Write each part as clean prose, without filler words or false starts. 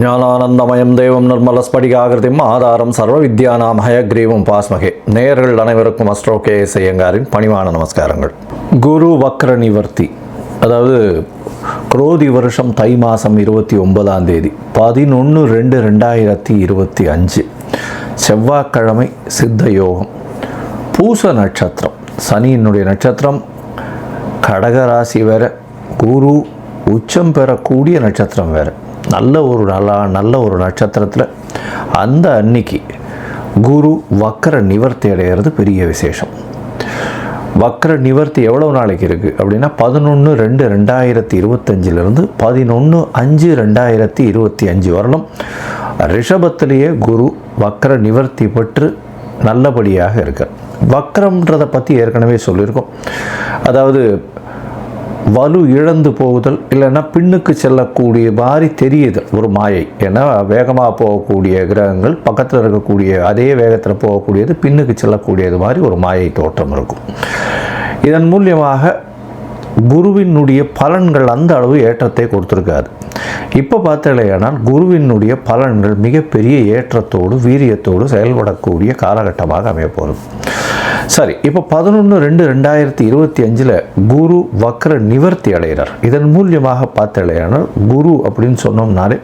ஞானானந்தமயம் தேவம் நிர்மலஸ்படிகாகிருதிம் ஆதாரம் சர்வ வித்யானாம் ஹயக்ரீவம் பாஸ்மகே. நேயர்கள் அனைவருக்கும் அஸ்ட்ரோ கே.எஸ். ஐயங்காரின் பணிவான நமஸ்காரங்கள். குரு வக்ர நிவர்த்தி, அதாவது குரோதி வருஷம் தை மாதம் 29ஆம் தேதி 11/2/2025 செவ்வாய்க்கிழமை, சித்த யோகம், பூச நட்சத்திரம், சனியினுடைய நட்சத்திரம், கடகராசி வேற, குரு உச்சம் பெறக்கூடிய நட்சத்திரம் வேறு. நல்ல ஒரு நட்சத்திரத்தில் அந்த அன்னைக்கு குரு வக்ர நிவர்த்தி அடைகிறது பெரிய விசேஷம். வக்ர நிவர்த்தி எவ்வளோ நாளைக்கு இருக்குது அப்படின்னா 11/2/2025 11/5/2025 வரணும். ரிஷபத்திலேயே குரு வக்ர நிவர்த்தி பெற்று நல்லபடியாக இருக்கு. வக்ரம்ன்றதை பற்றி ஏற்கனவே சொல்லியிருக்கோம். அதாவது வலு இழந்து போகுதல், இல்லைன்னா பின்னுக்கு செல்லக்கூடிய மாதிரி தெரியுது ஒரு மாயை. ஏன்னா வேகமாக போகக்கூடிய கிரகங்கள் பக்கத்தில் இருக்கக்கூடிய அதே வேகத்தில் போகக்கூடியது பின்னுக்கு செல்லக்கூடியது மாதிரி ஒரு மாயை தோற்றம் இருக்கும். இதன் மூலியமாக குருவினுடைய பலன்கள் அந்த அளவு ஏற்றத்தை கொடுத்துருக்காது. இப்போ பார்த்தலையானால் குருவினுடைய பலன்கள் மிகப்பெரிய ஏற்றத்தோடு வீரியத்தோடு செயல்படக்கூடிய காலகட்டமாக அமையப்போகிறது. சரி, இப்போ 11/2/2025 குரு வக்ர நிவர்த்தி அடைகிறார். இதன் மூலியமாக பார்த்தலையானால் குரு அப்படின்னு சொன்னோம்னாலே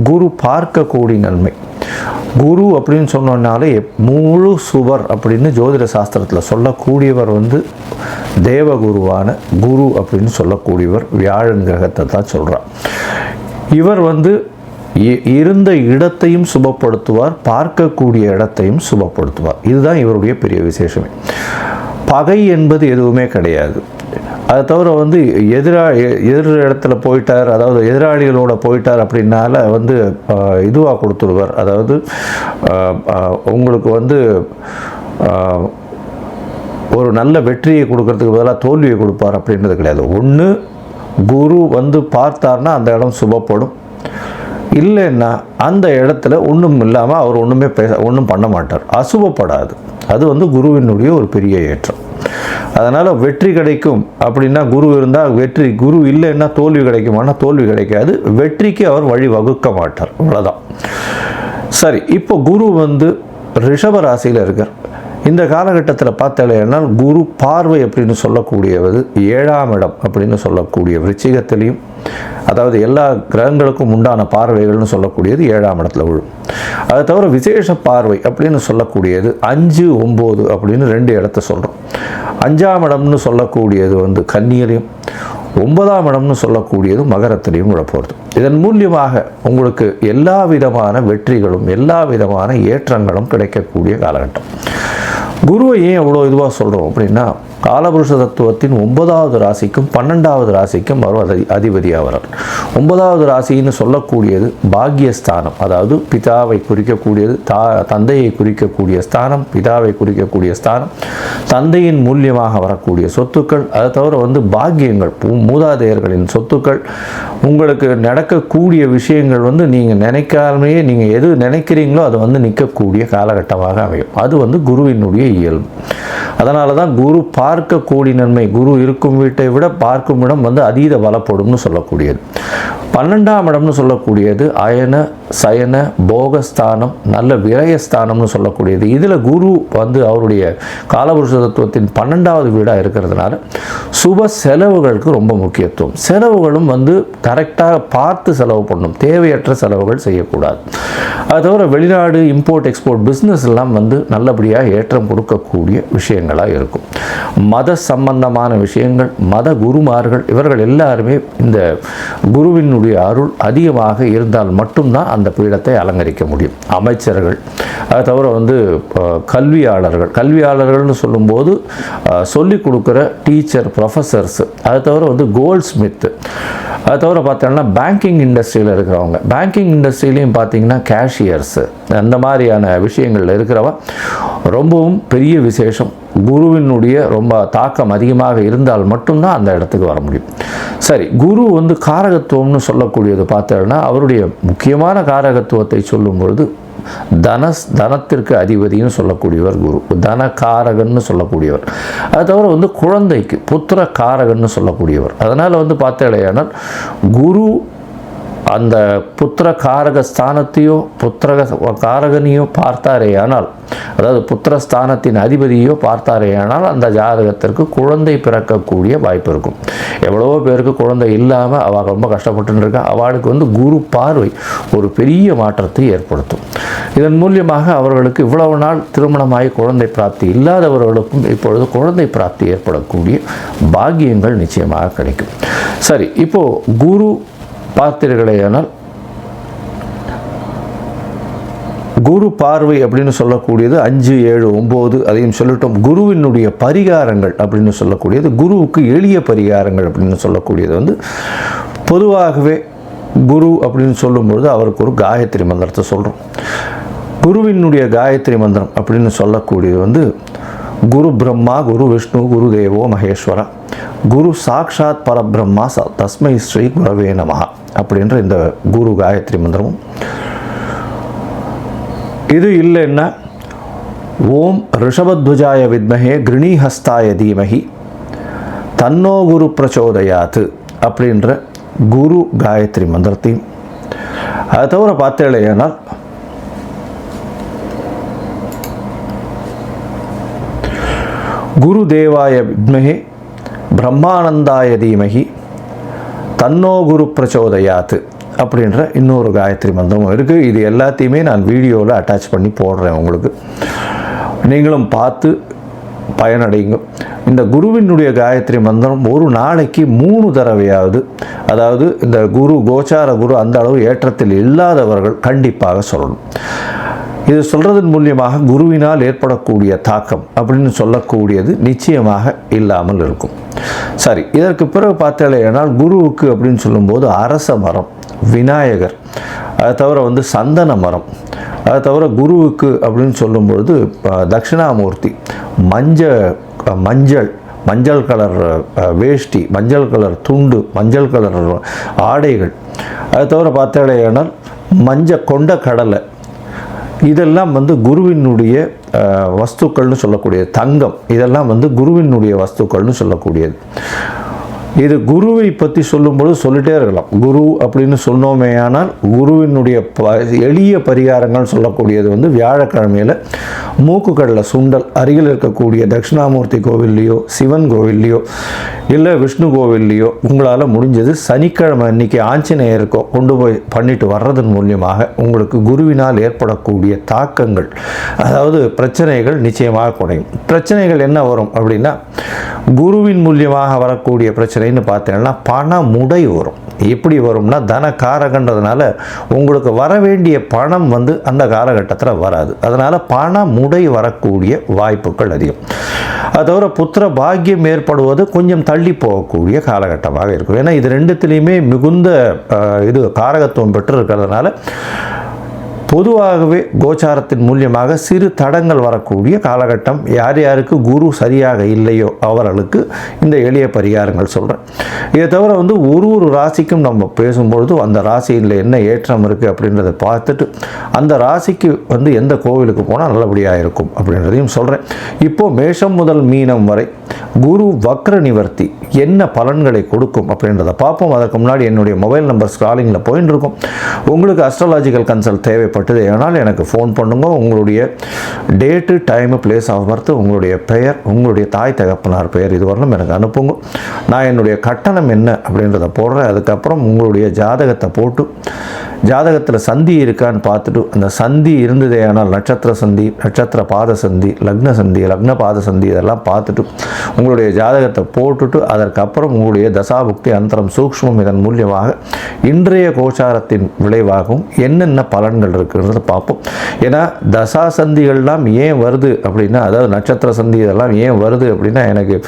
குரு பார்க்கக்கூடிய நன்மை. குரு அப்படின்னு சொன்னோம்னாலே முழு சுவர் அப்படின்னு ஜோதிட சாஸ்திரத்தில் சொல்லக்கூடியவர் தேவகுருவான குரு அப்படின்னு சொல்லக்கூடியவர் வியாழன் கிரகத்தை தான் சொல்கிறார். இவர் இருந்த இடத்தையும் சுபப்படுத்துவார், பார்க்கக்கூடிய இடத்தையும் சுபப்படுத்துவார். இதுதான் இவருடைய பெரிய விசேஷமே. பகை என்பது எதுவுமே கிடையாது. அதை தவிர எதிர் இடத்துல போயிட்டார், அதாவது எதிராளிகளோட போயிட்டார் அப்படின்னால இதுவாக கொடுத்துருவார். அதாவது உங்களுக்கு ஒரு நல்ல வெற்றியை கொடுக்கறதுக்கு பதிலாக தோல்வியை கொடுப்பார் அப்படின்றது கிடையாது. ஒன்று குரு பார்த்தார்னா அந்த இடம் சுபப்படும், இல்லைன்னா அந்த இடத்துல ஒன்றும் இல்லாமல் அவர் ஒன்றும் பண்ண மாட்டார், அசுபப்படாது. அது குருவினுடைய ஒரு பெரிய ஏற்றம். அதனால் வெற்றி கிடைக்கும் அப்படின்னா குரு இருந்தால் வெற்றி, குரு இல்லைன்னா தோல்வி கிடைக்குமானா தோல்வி கிடைக்காது. வெற்றிக்கு அவர் வழி வகுக்க மாட்டார், அவ்வளோதான். சரி, இப்போ குரு ரிஷப ராசியில் இருக்கார். இந்த காலகட்டத்தில் பார்த்தாலேனால் குரு பார்வை அப்படின்னு சொல்லக்கூடியது 7ஆம் இடம் அப்படின்னு சொல்லக்கூடிய விருச்சிகத்திலையும், அதாவது எல்லா கிரகங்களுக்கும் உண்டான பார்வைகள்னு சொல்லக்கூடியது 7ஆம் இடத்துல விழும். அதை தவிர விசேஷ பார்வை அப்படின்னு சொல்லக்கூடியது 5, 9 அப்படின்னு 2 இடத்த சொல்கிறோம். 5ஆம் இடம்னு சொல்லக்கூடியது கன்னியிலையும், 9ஆம் இடம்னு சொல்லக்கூடியது மகரத்திலையும் விழப்போகிறது. இதன் மூலியமாக உங்களுக்கு எல்லா விதமான வெற்றிகளும் எல்லா விதமான ஏற்றங்களும் கிடைக்கக்கூடிய காலகட்டம். குருவை ஏன் எவ்வளோ இதுவாக சொல்கிறோம் அப்படின்னா, காலபுருஷ தத்துவத்தின் 9வது ராசிக்கும் 12வது ராசிக்கும் அவர் அதிபதியாக வரார். 9வது ராசின்னு சொல்லக்கூடியது பாக்யஸ்தானம், அதாவது பிதாவை குறிக்கக்கூடியது, தந்தையை குறிக்கக்கூடிய ஸ்தானம், பிதாவை குறிக்கக்கூடிய ஸ்தானம், தந்தையின் மூலியமாக வரக்கூடிய சொத்துக்கள், அதை தவிர பாக்கியங்கள், மூதாதையர்களின் சொத்துக்கள், உங்களுக்கு நடக்கக்கூடிய விஷயங்கள் நீங்கள் நினைக்காமலேயே நீங்கள் எது நினைக்கிறீங்களோ அது நிற்கக்கூடிய காலகட்டமாக அமையும். அது குருவினுடைய இயல்பு. அதனால தான் குரு பார்க்கக்கூடிய நன்மை, குரு இருக்கும் வீட்டை விட பார்க்கும் இடம் அதீத பலப்படும்னு சொல்லக்கூடியது. 12ஆம் இடம்னு சொல்லக்கூடியது அயன சயன போகஸ்தானம், நல்ல விரயஸ்தானம்னு சொல்லக்கூடியது. இதில் குரு அவருடைய காலபுருஷ தத்துவத்தின் 12வது வீடாக இருக்கிறதுனால சுப செலவுகளுக்கு ரொம்ப முக்கியத்துவம். செலவுகளும் கரெக்டாக பார்த்து செலவு பண்ணணும், தேவையற்ற செலவுகள் செய்யக்கூடாது. அது தவிர வெளிநாடு இம்போர்ட் எக்ஸ்போர்ட் பிஸ்னஸ் எல்லாம் நல்லபடியாக ஏற்றம் கொடுக்கக்கூடிய விஷயங்களாக இருக்கும். மத சம்பந்தமான விஷயங்கள், மத குருமார்கள் இவர்கள் எல்லாருமே இந்த குருவினுடைய அருள் அதிகமாக இருந்தால் மட்டும்தான் அந்த பீடத்தை அலங்கரிக்க முடியும். அமைச்சர்கள், அதை தவிர கல்வியாளர்கள்னு சொல்லும்போது சொல்லிக் கொடுக்குற டீச்சர், ப்ரொஃபஸர்ஸ், அதை தவிர கோல்ட் ஸ்மித்து, அதை தவிர பார்த்தோம்னா பேங்கிங் இண்டஸ்ட்ரியில் இருக்கிறவங்க, பேங்கிங் இண்டஸ்ட்ரியிலையும் பார்த்தீங்கன்னா கேஷியர்ஸு, அந்த மாதிரியான விஷயங்களில் இருக்கிறவங்க ரொம்பவும் பெரிய விசேஷம். குருவினுடைய ரொம்ப தாக்கம் அதிகமாக இருந்தால் மட்டும்தான் அந்த இடத்துக்கு வர முடியும். சரி, குரு காரகத்துவம்னு சொல்லக்கூடியது பார்த்தோம்னா அவருடைய முக்கியமான காரகத்துவத்தை சொல்லும் பொழுது தனத்திற்கு அதிபதினு சொல்லக்கூடியவர் குரு, தனகாரகன்னு சொல்லக்கூடியவர். அது தவிர குழந்தைக்கு புத்திர காரகன்னு சொல்லக்கூடியவர். அதனால் பார்த்தேனால் குரு அந்த புத்திர காரக ஸ்தானத்தையோ புத்திர காரகனையோ பார்த்தாரே ஆனால், அதாவது புத்திரஸ்தானத்தின் அதிபதியோ பார்த்தாரே ஆனால் அந்த ஜாதகத்திற்கு குழந்தை பிறக்கக்கூடிய வாய்ப்பு இருக்கும். எவ்வளவோ பேருக்கு குழந்தை இல்லாமல் அவள் ரொம்ப கஷ்டப்பட்டு இருக்கா. அவளுக்கு குரு பார்வை ஒரு பெரிய மாற்றத்தை ஏற்படுத்தும். இதன் மூலியமாக அவர்களுக்கு இவ்வளவு நாள் திருமணமாகி குழந்தை பிராப்தி இல்லாதவர்களுக்கும் இப்பொழுது குழந்தை பிராப்தி ஏற்படக்கூடிய பாக்கியங்கள் நிச்சயமாக கிடைக்கும். சரி, இப்போது குரு பார்த்தீர்களேயானால் குரு பார்வை அப்படின்னு சொல்லக்கூடியது 5, 7, 9 அதையும் சொல்லிட்டோம். குருவினுடைய பரிகாரங்கள் அப்படின்னு சொல்லக்கூடியது, குருவுக்கு எளிய பரிகாரங்கள் அப்படின்னு சொல்லக்கூடியது பொதுவாகவே குரு அப்படின்னு சொல்லும்பொழுது அவருக்கு ஒரு காயத்ரி மந்திரத்தை சொல்கிறோம். குருவினுடைய காயத்ரி மந்திரம் அப்படின்னு சொல்லக்கூடியது குரு பிரம்மா குரு விஷ்ணு குரு தேவோ மகேஸ்வரா குரு சாக்ஷாத் பரபிரம்மா தஸ்மை ஸ்ரீ குரவே நமஹ அப்படின்ற இந்த குரு காயத்ரி மந்திரமும், இது இல்லைன்னா ஓம் ரிஷபத்வஜாய வித்மஹே கிருணிஹஸ்தாய தீமஹி தன்னோ குரு பிரச்சோதயாத்து அப்படின்ற குரு காயத்ரி மந்திரத்தையும், அதை தவிர பார்த்தேனால் குரு தேவாய வித்மஹே பிரம்மானந்தாய தீமஹி தன்னோ குரு பிரச்சோதயாத்து அப்படின்ற இன்னொரு காயத்ரி மந்திரமும் இருக்குது. இது எல்லாத்தையுமே நான் வீடியோவில் அட்டாச் பண்ணி போடுறேன். உங்களுக்கு நீங்களும் பார்த்து பயனடைங்க. இந்த குருவினுடைய காயத்ரி மந்திரம் ஒரு நாளைக்கு 3 தடவையாவது, அதாவது இந்த குரு கோச்சார குரு அந்த அளவு ஏற்றத்தில் இல்லாதவர்கள் கண்டிப்பாக சொல்லணும். இது சொல்கிறதன் மூலியமாக குருவினால் ஏற்படக்கூடிய தாக்கம் அப்படின்னு சொல்லக்கூடியது நிச்சயமாக இல்லாமல் இருக்கும். சரி, இதற்கு பிறகு பார்த்தேனால் குருவுக்கு அப்படின்னு சொல்லும்போது அரச மரம், விநாயகர், அதை தவிர சந்தன மரம், அதை தவிர குருவுக்கு அப்படின்னு சொல்லும்பொழுது தட்சிணாமூர்த்தி, மஞ்சள் கலர் வேஷ்டி, மஞ்சள் கலர் துண்டு, மஞ்சள் கலர் ஆடைகள், அதை தவிர பார்த்தேனால் கொண்ட கடலை, இதெல்லாம் குருவினுடைய வஸ்துக்கள்னு சொல்லக்கூடியது. தங்கம், இதெல்லாம் குருவினுடைய வஸ்துக்கள்னு சொல்லக்கூடியது. இது குருவை பற்றி சொல்லும்போது சொல்லிட்டே இருக்கலாம். குரு அப்படின்னு சொன்னோமே ஆனால் குருவினுடைய எளிய பரிகாரங்கள் சொல்லக்கூடியது வியாழக்கிழமையில் மூக்குக்கடலை சுண்டல் அருகில் இருக்கக்கூடிய தட்சிணாமூர்த்தி கோவில்லையோ சிவன் கோவில்லையோ இல்லை விஷ்ணு கோவில்லையோ உங்களால் முடிஞ்சது சனிக்கிழமை அன்றைக்கி ஆஞ்சநேயருக்கோ கொண்டு போய் பண்ணிட்டு வர்றதன் மூலியமாக உங்களுக்கு குருவினால் ஏற்படக்கூடிய தாக்கங்கள், அதாவது பிரச்சனைகள் நிச்சயமாக குறையும். பிரச்சனைகள் என்ன வரும் அப்படின்னா, குருவின் மூலியமாக வரக்கூடிய பிரச்சனைன்னு பார்த்தீங்கன்னா பண முடை வரும். எப்படி வரும்னா, தன காரகன்றதுனால உங்களுக்கு வர வேண்டிய பணம் அந்த காலகட்டத்தில் வராது. அதனால் பண முடை வரக்கூடிய வாய்ப்புகள் அதிகம். அது தவிர புத்திர பாக்கியம் ஏற்படுவது கொஞ்சம் தள்ளி போகக்கூடிய காலகட்டமாக இருக்கும். ஏன்னா இது ரெண்டுத்திலையுமே மிகுந்த இது காரகத்துவம் பெற்று இருக்கிறதுனால பொதுவாகவே கோச்சாரத்தின் மூலியமாக சிறு தடங்கள் வரக்கூடிய காலகட்டம். யார் யாருக்கு குரு சரியாக இல்லையோ அவர்களுக்கு இந்த எளிய பரிகாரங்கள் சொல்கிறேன். இதை தவிர ஒரு ராசிக்கும் நம்ம பேசும்பொழுது அந்த ராசியில் என்ன ஏற்றம் இருக்குது அப்படின்றத பார்த்துட்டு அந்த ராசிக்கு எந்த கோவிலுக்கு போனால் நல்லபடியாக இருக்கும் அப்படின்றதையும் சொல்கிறேன். இப்போது மேஷம் முதல் மீனம் வரை குரு வக்ர நிவர்த்தி என்ன பலன்களை கொடுக்கும் அப்படின்றத பார்ப்போம். அதற்கு முன்னாடி என்னுடைய மொபைல் நம்பர் ஸ்க்ராலிங்கில் போயின்னு இருக்கும். உங்களுக்கு அஸ்ட்ராலாஜிக்கல் கன்சல்ட் தேவைப்பட்டது ஆனால் எனக்கு ஃபோன் பண்ணுங்க. உங்களுடைய date, time, place of birth, உங்களுடைய பெயர், உங்களுடைய தாய் தகப்பனார் பெயர் இதுவரையிலும் எனக்கு அனுப்புங்க. நான் என்னுடைய கட்டணம் என்ன அப்படின்றத போடுறேன். அதுக்கப்புறம் உங்களுடைய ஜாதகத்தை போட்டு ஜாதகத்தில் சந்தி இருக்கான்னு பார்த்துட்டு, அந்த சந்தி இருந்ததே ஆனால் நட்சத்திர சந்தி, நட்சத்திர பாத சந்தி, லக்ன சந்தி, லக்ன பாத சந்தி இதெல்லாம் பார்த்துட்டு உங்களுடைய ஜாதகத்தை போட்டுட்டு அதற்கப்புறம் உங்களுடைய தசாபுக்தி அந்தரம் சூக்ஷ்மம் இதன் மூலியமாக இன்றைய கோச்சாரத்தின் விளைவாகவும் என்னென்ன பலன்கள் இருக்குன்றதை பார்ப்போம். ஏன்னா தசா சந்திகள்லாம் ஏன் வருது அப்படின்னா, அதாவது நட்சத்திர சந்தி இதெல்லாம் ஏன் வருது அப்படின்னா, எனக்கு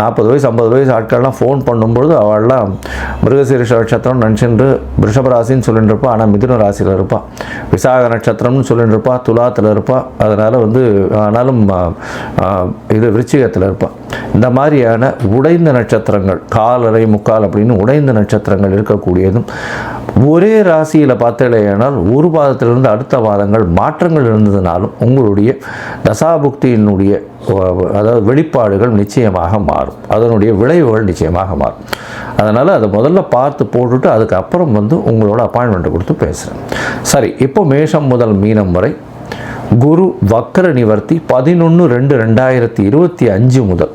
40 வயசு 50 வயசு ஆட்கள்லாம் ஃபோன் பண்ணும்பொழுது அவள்லாம் மிருகசீரிஷ நட்சத்திரம் நினச்சிட்டு ரிஷபராசின்னு சொல்லிட்டு இருப்பாள். ஆனால் மிதுன ராசியில் இருப்பாள். விசாக நட்சத்திரம்னு சொல்லிட்டு இருப்பாள். துலாத்தில் இருப்பாள். அதனால் ஆனாலும் இது விருச்சிகத்தில் இருப்பாள். இந்த மாதிரியான உடைந்த நட்சத்திரங்கள், காலரை முக்கால் அப்படின்னு உடைந்த நட்சத்திரங்கள் இருக்கக்கூடியதும் ஒரே ராசியில் பார்த்தேனால் ஒரு பாதத்திலிருந்து அடுத்த பாதங்கள் மாற்றங்கள் இருந்ததுனாலும் உங்களுடைய தசாபுக்தியினுடைய அதாவது வெளிப்பாடுகள் நிச்சயமாக மாறும். அதனுடைய விளைவுகள் நிச்சயமாக மாறும். அதனால் அதை முதல்ல பார்த்து போட்டுட்டு அதுக்கப்புறம் வந்து உங்களோட அப்பாயின்மெண்ட்டை கொடுத்து பேசுகிறேன். சரி, இப்போ மேஷம் முதல் மீனம் வரை குரு வக்ர நிவர்த்தி 11/2/2025 முதல்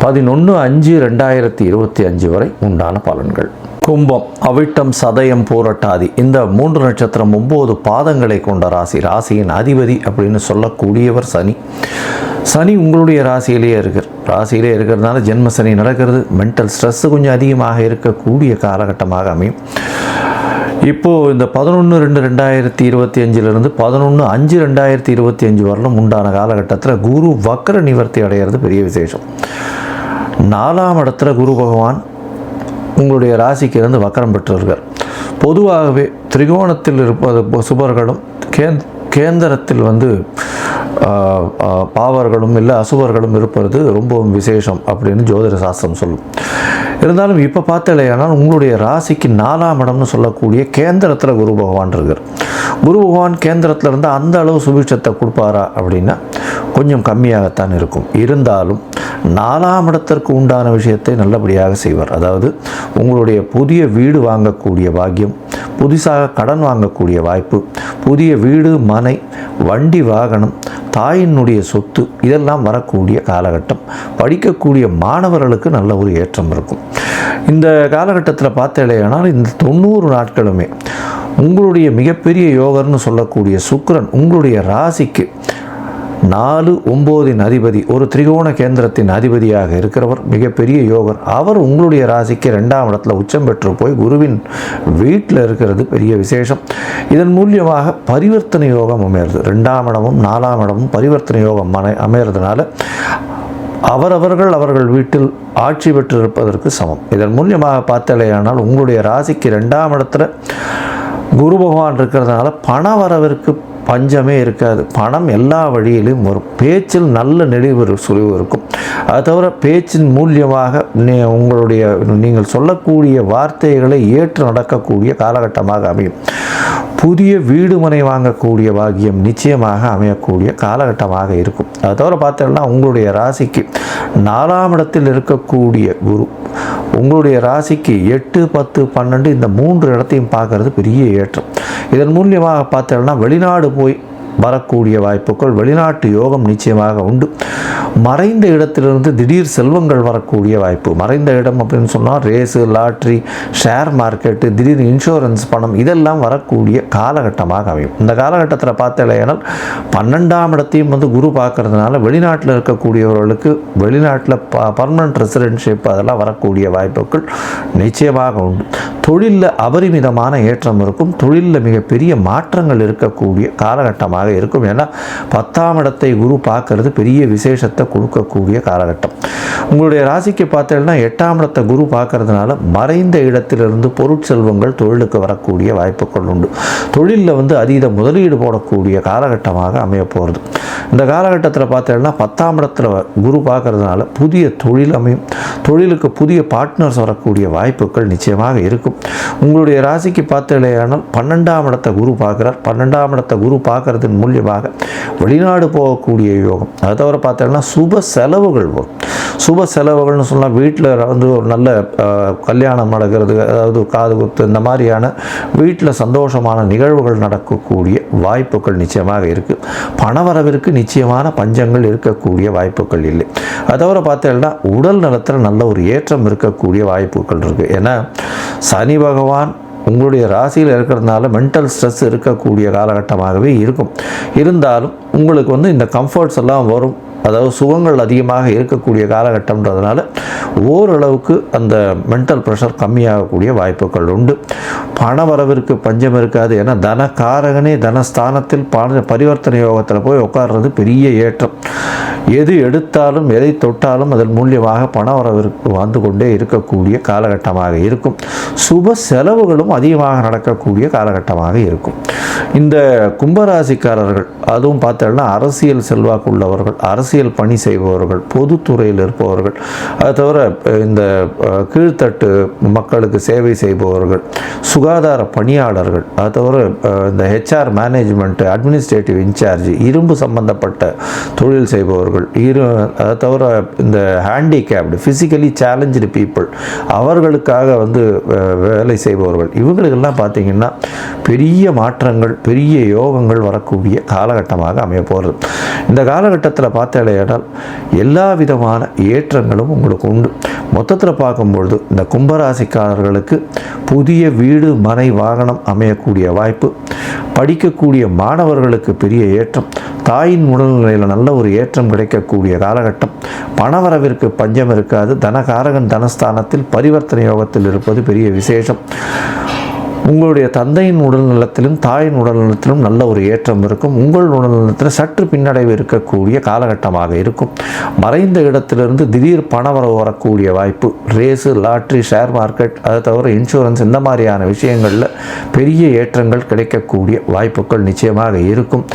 11/5/2025 வரை உண்டான பலன்கள். கும்பம், அவிட்டம், சதயம், பூரட்டாதி இந்த 3 நட்சத்திரம் 9 பாதங்களை கொண்ட ராசி. ராசியின் அதிபதி அப்படின்னு சொல்லக்கூடியவர் சனி. சனி உங்களுடைய ராசியிலேயே இருக்கிறதுனால ஜென்ம சனி நடக்கிறது. மென்டல் ஸ்ட்ரெஸ்ஸு கொஞ்சம் அதிகமாக இருக்கக்கூடிய காலகட்டமாக அமையும். இப்போது இந்த 11/2/2025 11/5/2025 வரலும் உண்டான காலகட்டத்தில் குரு வக்ர நிவர்த்தி அடைகிறது பெரிய விசேஷம். 4ஆம் இடத்துல குரு பகவான் உங்களுடைய ராசிக்கு இருந்து வக்கரம் பெற்றிருக்கார். பொதுவாகவே திரிகோணத்தில் இருப்பது சுபர்களும் கேந்திரத்தில் வந்து பாவர்களும் இல்லை அசுபர்களும் இருப்பது ரொம்பவும் விசேஷம் அப்படின்னு ஜோதிட சாஸ்திரம் சொல்லும். இருந்தாலும் இப்போ பார்த்தாலேயானால் உங்களுடைய ராசிக்கு 4ஆம் இடம்னு சொல்லக்கூடிய கேந்திரத்தில் குரு பகவான் இருக்கார். குரு பகவான் கேந்திரத்தில் இருந்தால் அந்த அளவு சுபிட்சத்தை கொடுப்பாரா அப்படின்னா கொஞ்சம் கம்மியாகத்தான் இருக்கும். இருந்தாலும் 4ஆம் இடத்திற்கு உண்டான விஷயத்தை நல்லபடியாக செய்வார். அதாவது உங்களுடைய புதிய வீடு வாங்கக்கூடிய பாக்கியம், புதுசாக கடன் வாங்கக்கூடிய வாய்ப்பு, புதிய வீடு, மனை, வண்டி, வாகனம், தாயினுடைய சொத்து இதெல்லாம் வரக்கூடிய காலகட்டம். படிக்கக்கூடிய மாணவர்களுக்கு நல்ல ஒரு ஏற்றம் இருக்கும். இந்த காலகட்டத்தில் பார்த்தேனால் இந்த 90 நாட்களுமே உங்களுடைய மிகப்பெரிய யோகர்னு சொல்லக்கூடிய சுக்கிரன் உங்களுடைய ராசிக்கு 4, 9 அதிபதி, ஒரு திரிகோண கேந்திரத்தின் அதிபதியாக இருக்கிறவர் மிகப்பெரிய யோகர். அவர் உங்களுடைய ராசிக்கு 2ஆம் இடத்துல உச்சம் பெற்று போய் குருவின் வீட்டில் இருக்கிறது பெரிய விசேஷம். இதன் மூலியமாக பரிவர்த்தனை யோகம் அமையிறது. 2ஆம் இடமும் 4ஆம் இடமும் பரிவர்த்தனை யோகம் அமையிறதுனால அவர்கள் வீட்டில் ஆட்சி பெற்றிருப்பதற்கு சமம். இதன் மூலியமாக பார்த்தாலேயானால் உங்களுடைய ராசிக்கு 2ஆம் இடத்துல குரு பகவான் இருக்கிறதுனால பண வரவிற்கு பஞ்சமே இருக்காது. பணம் எல்லா வழியிலும் வரும். பேச்சில் நல்ல நெளிவு சுழிவு இருக்கும். அது தவிர பேச்சின் மூலியமாக நீங்கள் சொல்லக்கூடிய வார்த்தைகளை ஏற்று நடக்கக்கூடிய காலகட்டமாக அமையும். புதிய வீடு மனை வாங்கக்கூடிய பாக்கியம் நிச்சயமாக அமையக்கூடிய காலகட்டமாக இருக்கும். அது தவிர பார்த்தோம்னா உங்களுடைய ராசிக்கு 4ஆம் இடத்தில் இருக்கக்கூடிய குரு உங்களுடைய ராசிக்கு 8, 10, 12 இந்த 3 இடத்தையும் பார்க்கறது பெரிய ஏற்றம். இதன் மூலியமாக பார்த்தோம்னா வெளிநாடு போய் வரக்கூடிய வாய்ப்புகள், வெளிநாட்டு யோகம் நிச்சயமாக உண்டு. மறைந்த இடத்திலிருந்து திடீர் செல்வங்கள் வரக்கூடிய வாய்ப்பு. மறைந்த இடம் அப்படின்னு சொன்னால் ரேஸு, லாட்ரி, ஷேர் மார்க்கெட்டு, திடீர் இன்சூரன்ஸ் பணம் இதெல்லாம் வரக்கூடிய காலகட்டமாக அமையும். இந்த காலகட்டத்தில் பார்த்தேனால் 12ஆம் இடத்தையும் வந்து குரு பார்க்கறதுனால வெளிநாட்டில் இருக்கக்கூடியவர்களுக்கு வெளிநாட்டில் பர்மனன்ட் ரெசிடென்ஷிப் அதெல்லாம் வரக்கூடிய வாய்ப்புகள் நிச்சயமாக உண்டு. தொழிலில் அபரிமிதமான ஏற்றம் இருக்கும். தொழிலில் மிகப்பெரிய மாற்றங்கள் இருக்கக்கூடிய காலகட்டமாக இருக்கும். ஏன்னா 10ஆம் இடத்தை குரு பார்க்கறது பெரிய விசேஷத்தை கொடுக்கக்கூடிய காலகட்டம். உங்களுடைய ராசிக்கு பார்த்தீங்கன்னா 8ஆம் இடத்தை குரு பார்க்கறதுனால மறைந்த இடத்திலிருந்து பொருட்செல்வங்கள் தொழிலுக்கு வரக்கூடிய வாய்ப்புகள் உண்டு. தொழிலில் வந்து அதீத முதலீடு போடக்கூடிய காலகட்டமாக அமைய போகிறது. இந்த காலகட்டத்தில் பார்த்தீங்கன்னா 10ஆம் இடத்துல குரு பார்க்கறதுனால புதிய தொழில் அமையும். தொழிலுக்கு புதிய பார்ட்னர்ஸ் வரக்கூடிய வாய்ப்புகள் நிச்சயமாக இருக்கும். உங்களுடைய ராசிக்கு பார்த்தீங்கன்னா 12ஆம் இடத்தை குரு பார்க்குறார். 12ஆம் இடத்தை குரு பார்க்கறதன் மூலியமாக வெளிநாடு போகக்கூடிய யோகம். அதை தவிர பார்த்தீங்கன்னா சுப செலவுகள் வரும். சுப செலவுகள்னு சொன்னால் வீட்டில் வந்து ஒரு நல்ல கல்யாணம் நடக்கிறது, அதாவது காது குத்து, இந்த மாதிரியான வீட்டில் சந்தோஷமான நிகழ்வுகள் நடக்கக்கூடிய வாய்ப்புகள் நிச்சயமாக இருக்குது. பணவரவிற்கு நிச்சயமான பஞ்சங்கள் இருக்கக்கூடிய வாய்ப்புகள் இல்லை. அதை தவிர பார்த்தீங்கன்னா உடல் நலத்தில் நல்ல ஒரு ஏற்றம் இருக்கக்கூடிய வாய்ப்புகள் இருக்குது. ஏன்னா சனி பகவான் உங்களுடைய ராசியில் இருக்கிறதுனால மென்டல் ஸ்ட்ரெஸ் இருக்கக்கூடிய காலகட்டமாகவே இருக்கும். இருந்தாலும் உங்களுக்கு வந்து இந்த கம்ஃபர்ட்ஸ் எல்லாம் வரும். அதாவது சுகங்கள் அதிகமாக இருக்கக்கூடிய காலகட்டம்ன்றதுனால ஓரளவுக்கு அந்த மென்டல் ப்ரெஷர் கம்மியாகக்கூடிய வாய்ப்புகள் உண்டு. பண வரவிற்கு பஞ்சம் இருக்காது. ஏன்னா தனகாரகனே தனஸ்தானத்தில் பரிவர்த்தனை யோகத்தில் போய் உட்கார்றது பெரிய ஏற்றம். எது எடுத்தாலும் எதை தொட்டாலும் அதன் மூலியமாக பண வரவிற்கு வந்து கொண்டே இருக்கக்கூடிய காலகட்டமாக இருக்கும். சுப செலவுகளும் அதிகமாக நடக்கக்கூடிய காலகட்டமாக இருக்கும். இந்த கும்பராசிக்காரர்கள் அதுவும் பார்த்தோம்னா அரசியல் செல்வாக்கு உள்ளவர்கள், அரசியல் பணி செய்பவர்கள், பொதுத்துறையில் இருப்பவர்கள், அது தவிர இந்த கீழ்த்தட்டு மக்களுக்கு சேவை செய்பவர்கள், சுகாதார பணியாளர்கள், அது தவிர இந்த HR மேனேஜ்மெண்ட், அட்மினிஸ்ட்ரேட்டிவ் இன்சார்ஜ், இரும்பு சம்பந்தப்பட்ட தொழில் செய்பவர்கள், முதியோர்கள், அதை தவிர இந்த ஹேண்டிகேப்டு ஃபிசிக்கலி சேலஞ்சு பீப்புள், அவர்களுக்காக வேலை செய்பவர்கள், இவங்களுக்கெல்லாம் பார்த்திங்கன்னா பெரிய மாற்றங்கள், பெரிய யோகங்கள் வரக்கூடிய காலகட்டமாக அமைய போகிறது. இந்த காலகட்டத்தில் பார்த்தாலேயானால் எல்லா விதமான ஏற்றங்களும் உங்களுக்கு உண்டு. மொத்தத்தில் பார்க்கும்பொழுது இந்த கும்பராசிக்காரர்களுக்கு புதிய வீடு, மனை, வாகனம் அமையக்கூடிய வாய்ப்பு, படிக்கக்கூடிய மாணவர்களுக்கு பெரிய ஏற்றம், தாயின் உடல்நிலையில் நல்ல ஒரு ஏற்றம் கிடைக்கக்கூடிய காலகட்டம், பணவரவிற்கு பஞ்சம் இருக்காது, தனகாரகன் தனஸ்தானத்தில் பரிவர்த்தனை யோகத்தில் இருப்பது பெரிய விசேஷம். உங்களுடைய தந்தையின் உடல்நலத்திலும் தாயின் உடல்நலத்திலும் நல்ல ஒரு ஏற்றம் இருக்கும். உங்கள் உடல்நலத்தில் சற்று பின்னடைவு இருக்கக்கூடிய காலகட்டமாக இருக்கும். மறைந்த இடத்திலிருந்து திடீர் பணவரவு வரக்கூடிய வாய்ப்பு, ரேஸு, லாட்ரி, ஷேர் மார்க்கெட், அதை தவிர இன்சூரன்ஸ், இந்த மாதிரியான விஷயங்களில் பெரிய ஏற்றங்கள் கிடைக்கக்கூடிய வாய்ப்புகள் நிச்சயமாக இருக்கும்.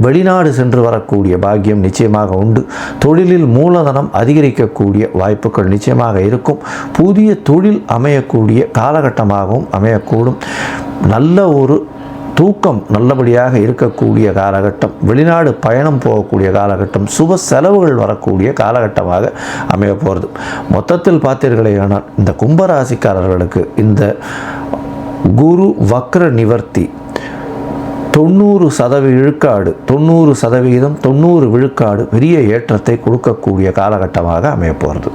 வெளிநாடு சென்று வரக்கூடிய பாக்கியம் நிச்சயமாக உண்டு. தொழிலில் மூலதனம் அதிகரிக்கக்கூடிய வாய்ப்புகள் நிச்சயமாக இருக்கும். புதிய தொழில் அமையக்கூடிய காலகட்டமாகவும் அமையக்கூடும். நல்ல ஒரு தூக்கம் நல்லபடியாக இருக்கக்கூடிய காலகட்டம், வெளிநாடு பயணம் போகக்கூடிய காலகட்டம், சுப செலவுகள் வரக்கூடிய காலகட்டமாக அமைய போகிறது. மொத்தத்தில் பார்த்தீர்களேயானால் இந்த கும்பராசிக்காரர்களுக்கு இந்த குரு வக்ர நிவர்த்தி 90% விழுக்காடு 90% 90 விழுக்காடு பெரிய ஏற்றத்தை கொடுக்கக்கூடிய காலகட்டமாக அமைய போகிறது.